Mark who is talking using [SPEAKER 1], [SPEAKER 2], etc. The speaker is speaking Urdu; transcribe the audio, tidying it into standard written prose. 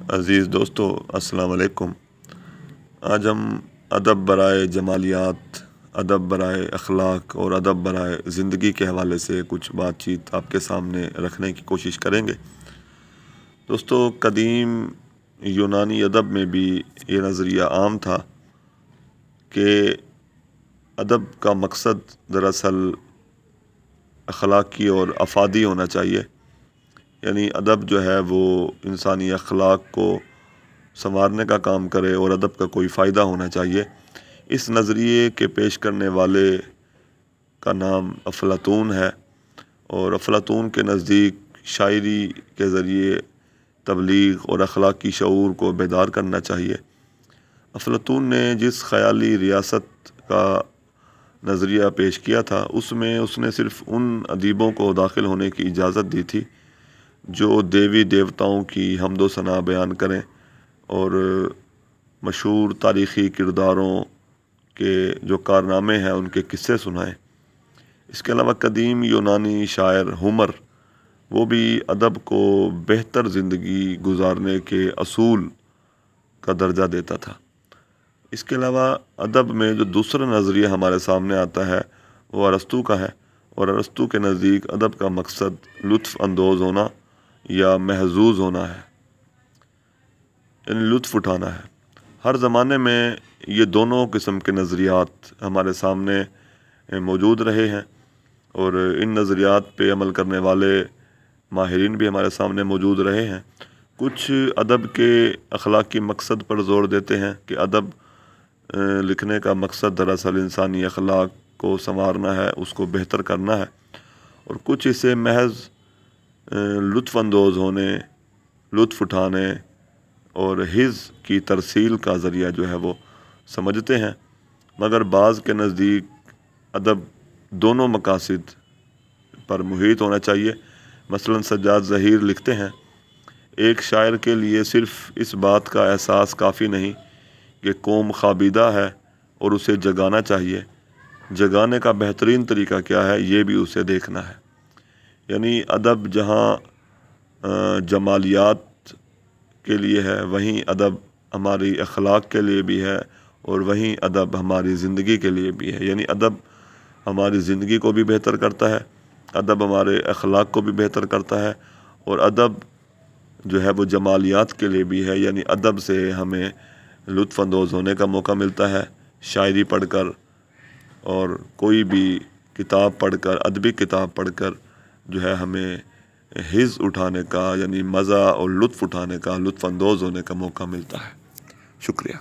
[SPEAKER 1] عزیز دوستو، السلام علیکم۔ آج ہم ادب برائے جمالیات، ادب برائے اخلاق اور ادب برائے زندگی کے حوالے سے کچھ بات چیت آپ کے سامنے رکھنے کی کوشش کریں گے۔ دوستو، قدیم یونانی ادب میں بھی یہ نظریہ عام تھا کہ ادب کا مقصد دراصل اخلاقی اور افادی ہونا چاہیے، یعنی ادب جو ہے وہ انسانی اخلاق کو سنوارنے کا کام کرے اور ادب کا کوئی فائدہ ہونا چاہیے۔ اس نظریے کے پیش کرنے والے کا نام افلاطون ہے، اور افلاطون کے نزدیک شاعری کے ذریعے تبلیغ اور اخلاقی شعور کو بیدار کرنا چاہیے۔ افلاطون نے جس خیالی ریاست کا نظریہ پیش کیا تھا، اس میں اس نے صرف ان ادیبوں کو داخل ہونے کی اجازت دی تھی جو دیوی دیوتاؤں کی حمد و ثنا بیان کریں اور مشہور تاریخی کرداروں کے جو کارنامے ہیں ان کے قصے سنائیں۔ اس کے علاوہ قدیم یونانی شاعر ہومر، وہ بھی ادب کو بہتر زندگی گزارنے کے اصول کا درجہ دیتا تھا۔ اس کے علاوہ ادب میں جو دوسرا نظریہ ہمارے سامنے آتا ہے وہ ارسطو کا ہے، اور ارسطو کے نزدیک ادب کا مقصد لطف اندوز ہونا یا محظوظ ہونا ہے، یعنی لطف اٹھانا ہے۔ ہر زمانے میں یہ دونوں قسم کے نظریات ہمارے سامنے موجود رہے ہیں، اور ان نظریات پہ عمل کرنے والے ماہرین بھی ہمارے سامنے موجود رہے ہیں۔ کچھ ادب کے اخلاقی مقصد پر زور دیتے ہیں کہ ادب لکھنے کا مقصد دراصل انسانی اخلاق کو سنوارنا ہے، اس کو بہتر کرنا ہے، اور کچھ اسے محض لطف اندوز ہونے، لطف اٹھانے اور حظ کی ترسیل کا ذریعہ جو ہے وہ سمجھتے ہیں۔ مگر بعض کے نزدیک ادب دونوں مقاصد پر محیط ہونا چاہیے۔ مثلا سجاد ظہیر لکھتے ہیں، ایک شاعر کے لیے صرف اس بات کا احساس کافی نہیں کہ قوم خوابیدہ ہے اور اسے جگانا چاہیے، جگانے کا بہترین طریقہ کیا ہے یہ بھی اسے دیکھنا ہے۔ یعنی ادب جہاں جمالیات کے لیے ہے، وہیں ادب ہماری اخلاق کے لیے بھی ہے، اور وہیں ادب ہماری زندگی کے لیے بھی ہے۔ یعنی ادب ہماری زندگی کو بھی بہتر کرتا ہے، ادب ہمارے اخلاق کو بھی بہتر کرتا ہے، اور ادب جو ہے وہ جمالیات کے لیے بھی ہے، یعنی ادب سے ہمیں لطف اندوز ہونے کا موقع ملتا ہے۔ شاعری پڑھ کر اور کوئی بھی کتاب پڑھ کر، ادبی کتاب پڑھ کر جو ہے ہمیں حظ اٹھانے کا، یعنی مزہ اور لطف اٹھانے کا، لطف اندوز ہونے کا موقع ملتا ہے۔ شکریہ۔